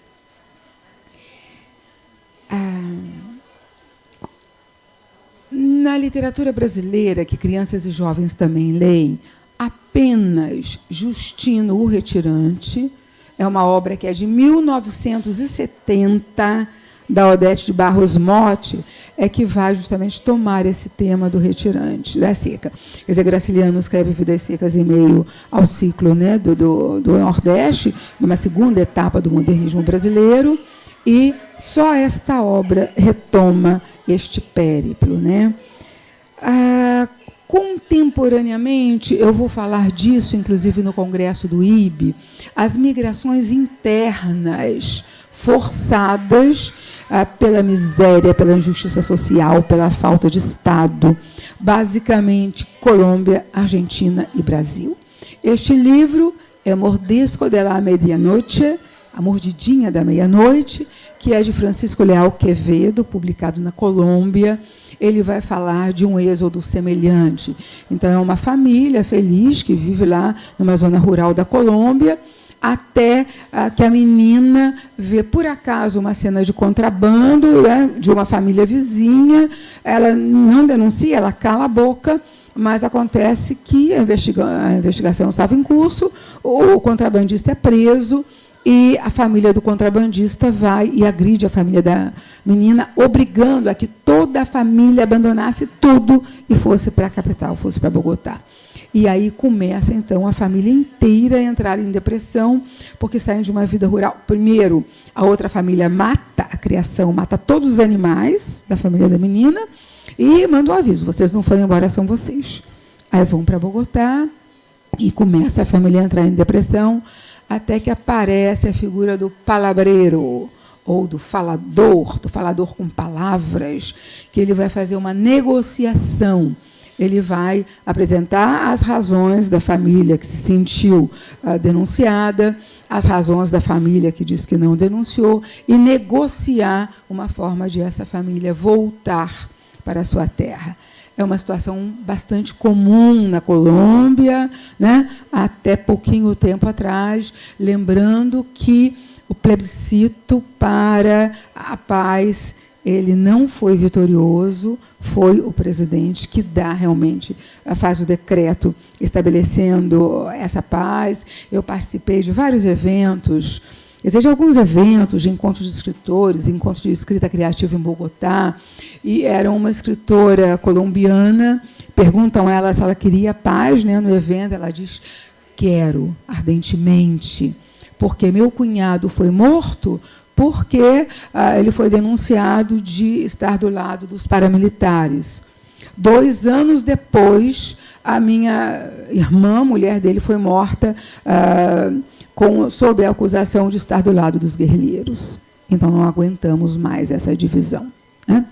Na literatura brasileira, que crianças e jovens também leem, apenas Justino o Retirante, é uma obra que é de 1970, da Odete de Barros Motti, é que vai justamente tomar esse tema do retirante, da seca. Quer dizer, Graciliano escreve Vidas Secas em meio ao ciclo, né, do Nordeste, numa segunda etapa do modernismo brasileiro, e só esta obra retoma este périplo, né? Contemporaneamente, eu vou falar disso, inclusive no congresso do IB, as migrações internas forçadas pela miséria, pela injustiça social, pela falta de Estado, basicamente Colômbia, Argentina e Brasil. Este livro é Mordisco de la Medianoche, A Mordidinha da Meia-Noite, que é de Francisco Leal Quevedo, publicado na Colômbia. Ele vai falar de um êxodo semelhante. Então, é uma família feliz que vive lá numa zona rural da Colômbia, até que a menina vê, por acaso, uma cena de contrabando, né, de uma família vizinha. Ela não denuncia, ela cala a boca, mas acontece que a investigação estava em curso, o contrabandista é preso, e a família do contrabandista vai e agride a família da menina, obrigando a que toda a família abandonasse tudo e fosse para a capital, fosse para Bogotá. E aí começa, então, a família inteira a entrar em depressão, porque saem de uma vida rural. Primeiro, a outra família mata a criação, mata todos os animais da família da menina e manda um aviso: vocês não foram embora, são vocês. Aí vão para Bogotá e começa a família a entrar em depressão, até que aparece a figura do palabreiro, ou do falador com palavras, que ele vai fazer uma negociação. Ele vai apresentar as razões da família que se sentiu denunciada, as razões da família que diz que não denunciou, e negociar uma forma de essa família voltar para a sua terra. É uma situação bastante comum na Colômbia, né? Até pouquinho tempo atrás, lembrando que o plebiscito para a paz, ele não foi vitorioso, foi o presidente que faz o decreto estabelecendo essa paz. Eu participei de vários eventos, de alguns eventos de encontros de escritores, encontros de escrita criativa em Bogotá, e era uma escritora colombiana, perguntam a ela se ela queria paz, né, no evento, ela diz: quero, ardentemente, porque meu cunhado foi morto porque ele foi denunciado de estar do lado dos paramilitares. 2 anos depois, a minha irmã, mulher dele, foi morta sob a acusação de estar do lado dos guerrilheiros. Então, não aguentamos mais essa divisão, né?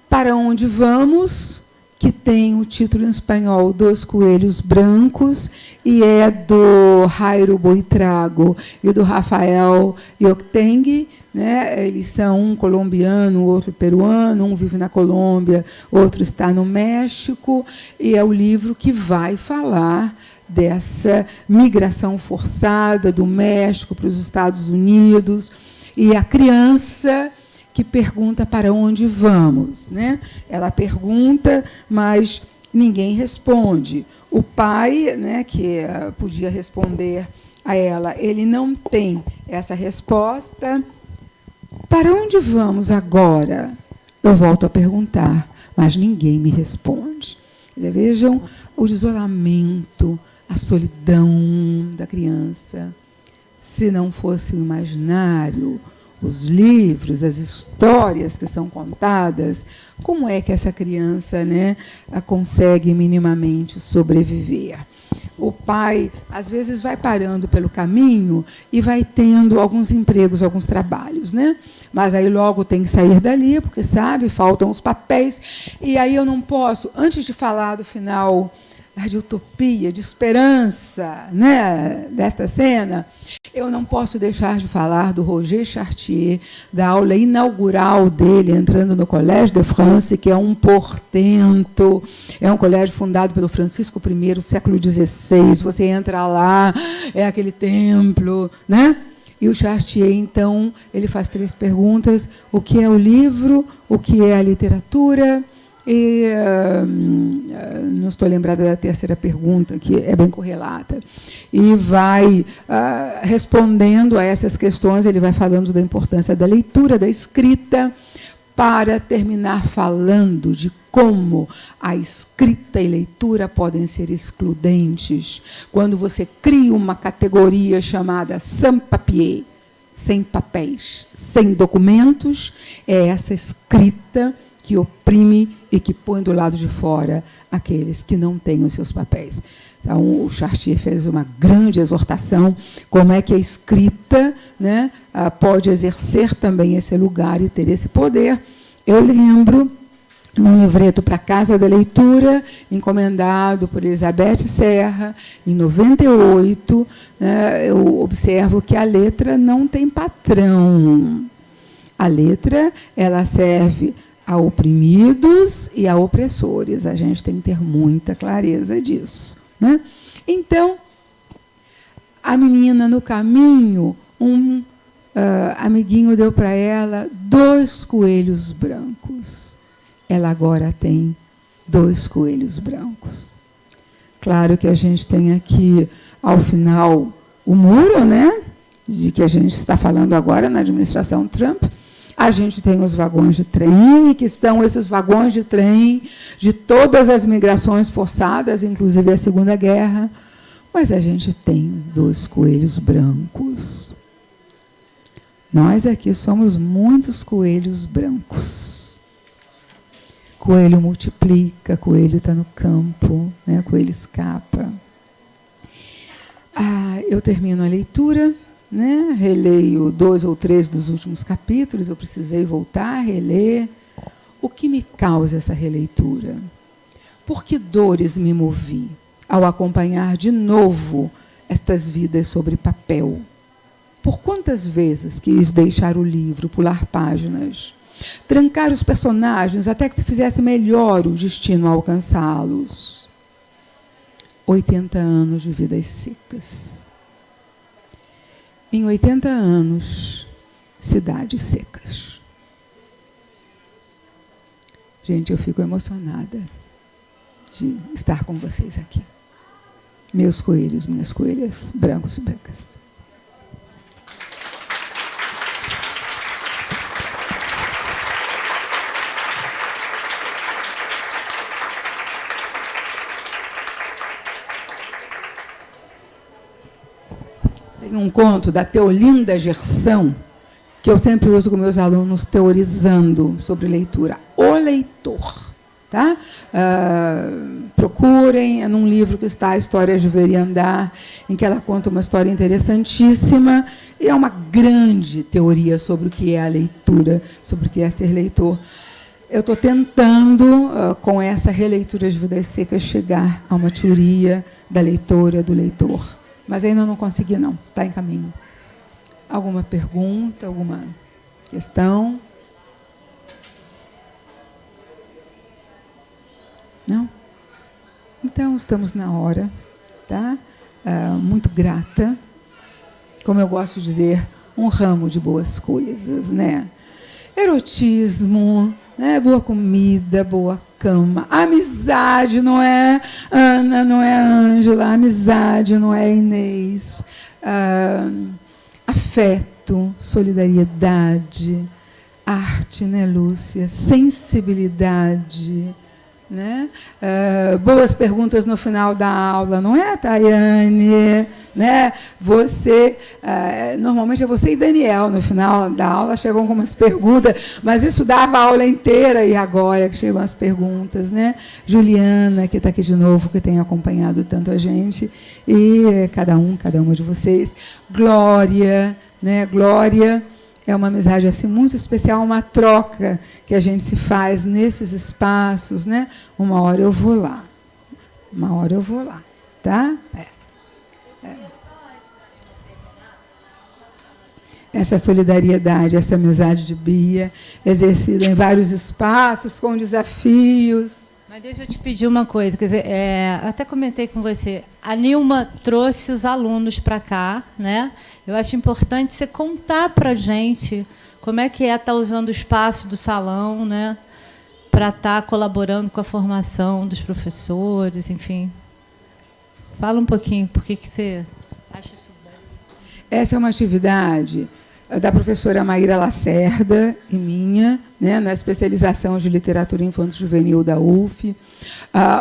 Para onde vamos? Que tem o título em espanhol Dos Coelhos Brancos, e é do Jairo Boitrago e do Rafael Yocteng, né? Eles são um colombiano, outro peruano, um vive na Colômbia, outro está no México, e é o livro que vai falar dessa migração forçada do México para os Estados Unidos, e a criança que pergunta para onde vamos, né? Ela pergunta, mas ninguém responde. O pai, né, que podia responder a ela, ele não tem essa resposta. Para onde vamos agora? Eu volto a perguntar, mas ninguém me responde. Vejam o isolamento, a solidão da criança. Se não fosse o imaginário, os livros, as histórias que são contadas, como é que essa criança, né, consegue minimamente sobreviver? O pai, às vezes, vai parando pelo caminho e vai tendo alguns empregos, alguns trabalhos, né? Mas aí logo tem que sair dali, porque, sabe, faltam os papéis. E aí eu não posso, antes de falar do final de utopia, de esperança, né, desta cena, eu não posso deixar de falar do Roger Chartier, da aula inaugural dele, entrando no Collège de France, que é um portento, é um colégio fundado pelo Francisco I, século XVI. Você entra lá, é aquele templo, né? E o Chartier, então, ele faz 3 perguntas: o que é o livro, o que é a literatura, e não estou lembrada da 3ª pergunta, que é bem correlata. E vai respondendo a essas questões, ele vai falando da importância da leitura, da escrita, para terminar falando de como a escrita e leitura podem ser excludentes. Quando você cria uma categoria chamada sans-papier, sem papéis, sem documentos, é essa escrita que oprime e que põe do lado de fora aqueles que não têm os seus papéis. Então, o Chartier fez uma grande exortação, como é que a escrita, né, pode exercer também esse lugar e ter esse poder. Eu lembro, num livreto para a Casa da Leitura, encomendado por Elizabeth Serra, em 98, né, eu observo que a letra não tem patrão. A letra, ela serve a oprimidos e a opressores. A gente tem que ter muita clareza disso, né? Então, a menina, no caminho, amiguinho deu para ela 2 coelhos brancos. Ela agora tem 2 coelhos brancos. Claro que a gente tem aqui, ao final, o muro, né, de que a gente está falando agora na administração Trump. A gente tem os vagões de trem, que são esses vagões de trem de todas as migrações forçadas, inclusive a Segunda Guerra. Mas a gente tem 2 coelhos brancos. Nós aqui somos muitos coelhos brancos. Coelho multiplica, coelho está no campo, né? Coelho escapa. Eu termino a leitura, né? Releio 2 ou 3 dos últimos capítulos, eu precisei voltar a reler. O que me causa essa releitura? Por que dores me movi ao acompanhar de novo estas vidas sobre papel? Por quantas vezes quis deixar o livro, pular páginas, trancar os personagens até que se fizesse melhor o destino a alcançá-los? 80 anos de vidas secas. Em 80 anos, cidades secas. Gente, eu fico emocionada de estar com vocês aqui. Meus coelhos, minhas coelhas, brancos e brancas. Tem um conto da Teolinda Gerson, que eu sempre uso com meus alunos teorizando sobre leitura. O Leitor. Tá? Procurem, é num livro que está A História Deveria Andar, em que ela conta uma história interessantíssima, e é uma grande teoria sobre o que é a leitura, sobre o que é ser leitor. Eu estou tentando, com essa releitura de Vidas Secas, chegar a uma teoria da leitora, do leitor. Mas ainda não consegui, não. Está em caminho. Alguma pergunta, alguma questão? Não? Então, estamos na hora. Tá? Muito grata. Como eu gosto de dizer, um ramo de boas coisas, né? Erotismo, né? Boa comida, boa cama, amizade, não é Ana, não é Ângela, amizade, não é Inês, afeto, solidariedade, arte, né, Lúcia, sensibilidade, né? Boas perguntas no final da aula, não é, Tayane? Né? Você, normalmente é você e Daniel, no final da aula chegam com umas perguntas, mas isso dava a aula inteira, e agora que chegam as perguntas, né? Juliana, que está aqui de novo, que tem acompanhado tanto a gente, e cada uma de vocês. Glória, né? Glória é uma amizade assim muito especial, uma troca que a gente se faz nesses espaços, né? Uma hora eu vou lá, tá? Essa solidariedade, essa amizade de Bia, exercida em vários espaços, com desafios. Mas deixa eu te pedir uma coisa, quer dizer, até comentei com você, a Nilma trouxe os alunos para cá, né? Eu acho importante você contar para a gente como é que estar usando o espaço do salão, né? Para estar colaborando com a formação dos professores, enfim. Fala um pouquinho, por que você acha isso bom? Essa é uma atividade da professora Maíra Lacerda e minha, né, na especialização de literatura infanto-juvenil da UF,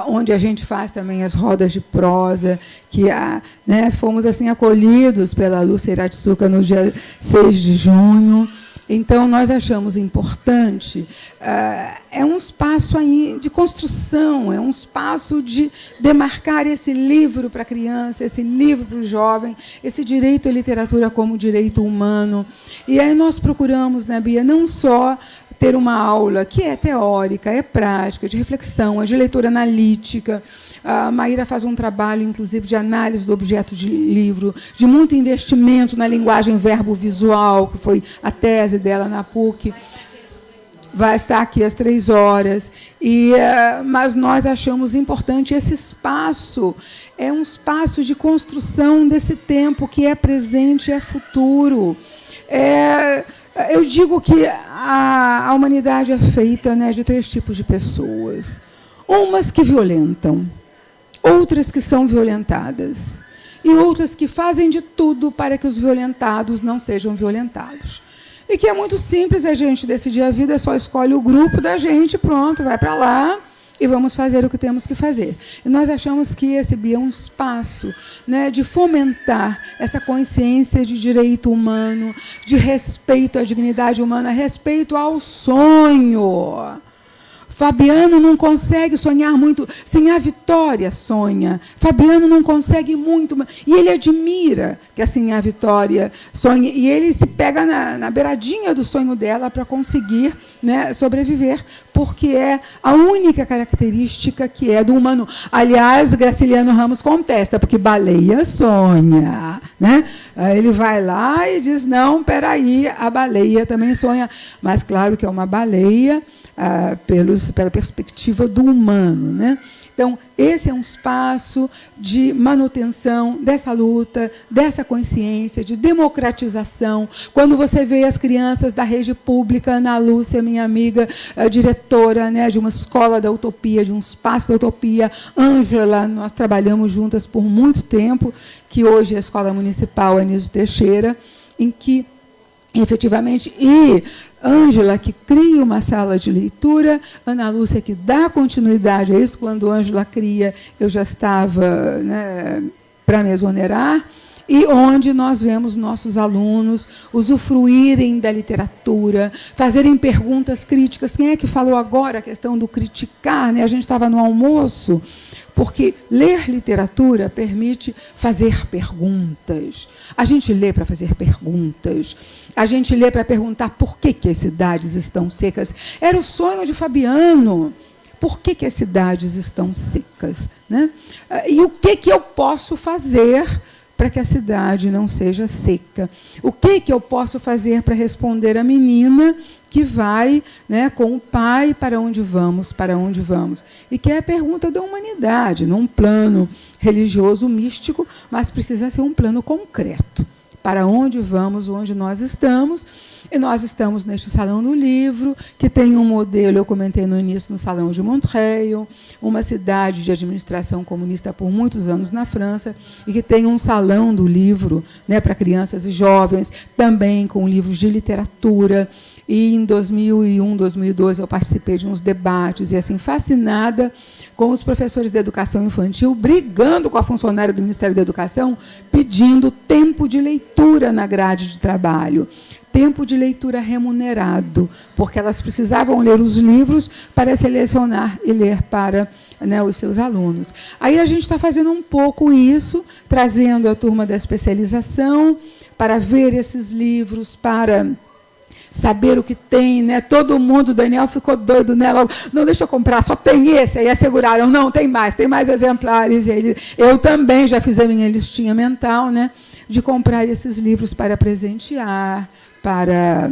onde a gente faz também as rodas de prosa, que né, fomos assim acolhidos pela Lúcia Iratsuka no dia 6 de junho, Então, nós achamos importante, é um espaço aí de construção, é um espaço de demarcar esse livro para a criança, esse livro para o jovem, esse direito à literatura como direito humano. E aí nós procuramos, né, Bia, não só ter uma aula que é teórica, é prática, de reflexão, é de leitura analítica. A Maíra faz um trabalho, inclusive, de análise do objeto de livro, de muito investimento na linguagem verbo-visual, que foi a tese dela na PUC. Vai estar aqui às 3 horas. Mas nós achamos importante esse espaço. É um espaço de construção desse tempo que é presente e é futuro. Eu digo que a humanidade é feita, né, de 3 tipos de pessoas. Umas que violentam, outras que são violentadas, e outras que fazem de tudo para que os violentados não sejam violentados. E que é muito simples a gente decidir a vida, só escolhe o grupo da gente, pronto, vai para lá e vamos fazer o que temos que fazer. E nós achamos que esse, Bia, é um espaço, né, de fomentar essa consciência de direito humano, de respeito à dignidade humana, respeito ao sonho. Fabiano não consegue sonhar muito, sem a Vitória sonha. Fabiano não consegue muito, e ele admira que assim a Vitória sonhe, e ele se pega na beiradinha do sonho dela para conseguir, né, sobreviver, porque é a única característica que é do humano. Aliás, Graciliano Ramos contesta, porque baleia sonha, né? Ele vai lá e diz, não, peraí, a baleia também sonha, mas claro que é uma baleia, pela perspectiva do humano, né? Então, esse é um espaço de manutenção dessa luta, dessa consciência, de democratização. Quando você vê as crianças da rede pública, Ana Lúcia, minha amiga, diretora, né, de uma escola da utopia, de um espaço da utopia, Ângela, nós trabalhamos juntas por muito tempo, que hoje é a Escola Municipal Anísio Teixeira, em que, efetivamente, Ângela, que cria uma sala de leitura, Ana Lúcia, que dá continuidade a isso. Quando Ângela cria, eu já estava, né, para me exonerar, e onde nós vemos nossos alunos usufruírem da literatura, fazerem perguntas críticas. Quem é que falou agora a questão do criticar, né? A gente estava no almoço, porque ler literatura permite fazer perguntas. A gente lê para fazer perguntas. A gente lê para perguntar por que as cidades estão secas. Era o sonho de Fabiano. Por que as cidades estão secas, né? E o que eu posso fazer para que a cidade não seja seca? O que eu posso fazer para responder a menina que vai, né, com o pai, para onde vamos, para onde vamos? E que é a pergunta da humanidade, num plano religioso, místico, mas precisa ser um plano concreto. Para onde vamos, onde nós estamos. E nós estamos neste Salão do Livro, que tem um modelo, eu comentei no início, no Salão de Montreuil, uma cidade de administração comunista por muitos anos na França, e que tem um Salão do Livro, né, para crianças e jovens, também com livros de literatura. E em 2001, 2002, eu participei de uns debates, e assim, fascinada com os professores de educação infantil, brigando com a funcionária do Ministério da Educação, pedindo tempo de leitura na grade de trabalho. Tempo de leitura remunerado, porque elas precisavam ler os livros para selecionar e ler para, né, os seus alunos. Aí a gente está fazendo um pouco isso, trazendo a turma da especialização para ver esses livros, para saber o que tem, né? Todo mundo, Daniel ficou doido, né? Logo, não, deixa eu comprar, só tem esse. Aí asseguraram, não, tem mais exemplares. E aí, eu também já fiz a minha listinha mental, né, de comprar esses livros para presentear, para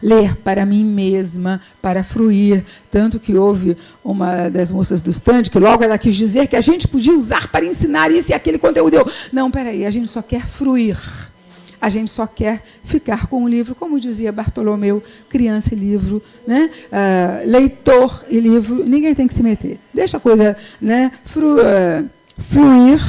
ler para mim mesma, para fruir. Tanto que houve uma das moças do stand, que logo ela quis dizer que a gente podia usar para ensinar isso e aquele conteúdo. Eu, não, peraí, a gente só quer fruir. A gente só quer ficar com o livro, como dizia Bartolomeu, criança e livro, né? Leitor e livro, ninguém tem que se meter. Deixa a coisa, né, fluir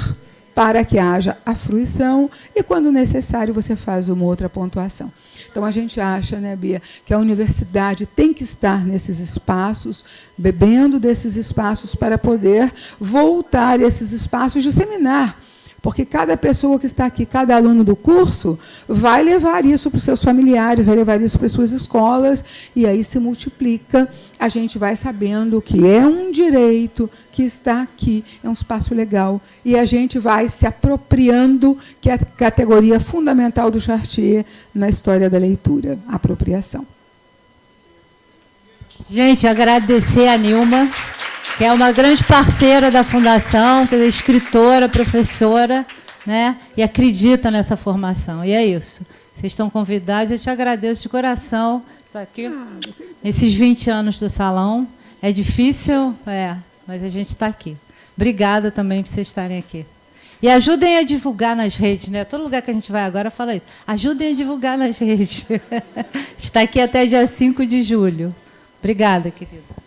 para que haja a fruição, e, quando necessário, você faz uma outra pontuação. Então, a gente acha, né, Bia, que a universidade tem que estar nesses espaços, bebendo desses espaços para poder voltar a esses espaços, disseminar. Porque cada pessoa que está aqui, cada aluno do curso, vai levar isso para os seus familiares, vai levar isso para as suas escolas, e aí se multiplica. A gente vai sabendo que é um direito, que está aqui, é um espaço legal, e a gente vai se apropriando, que é a categoria fundamental do Chartier na história da leitura, a apropriação. Gente, agradecer a Nilma, que é uma grande parceira da Fundação, que é escritora, professora, né, e acredita nessa formação. E é isso. Vocês estão convidados, eu te agradeço de coração. Está aqui, esses 20 anos do salão. É difícil, mas a gente está aqui. Obrigada também por vocês estarem aqui. E ajudem a divulgar nas redes, né? Todo lugar que a gente vai agora fala isso. Ajudem a divulgar nas redes. Está aqui até dia 5 de julho. Obrigada, querida.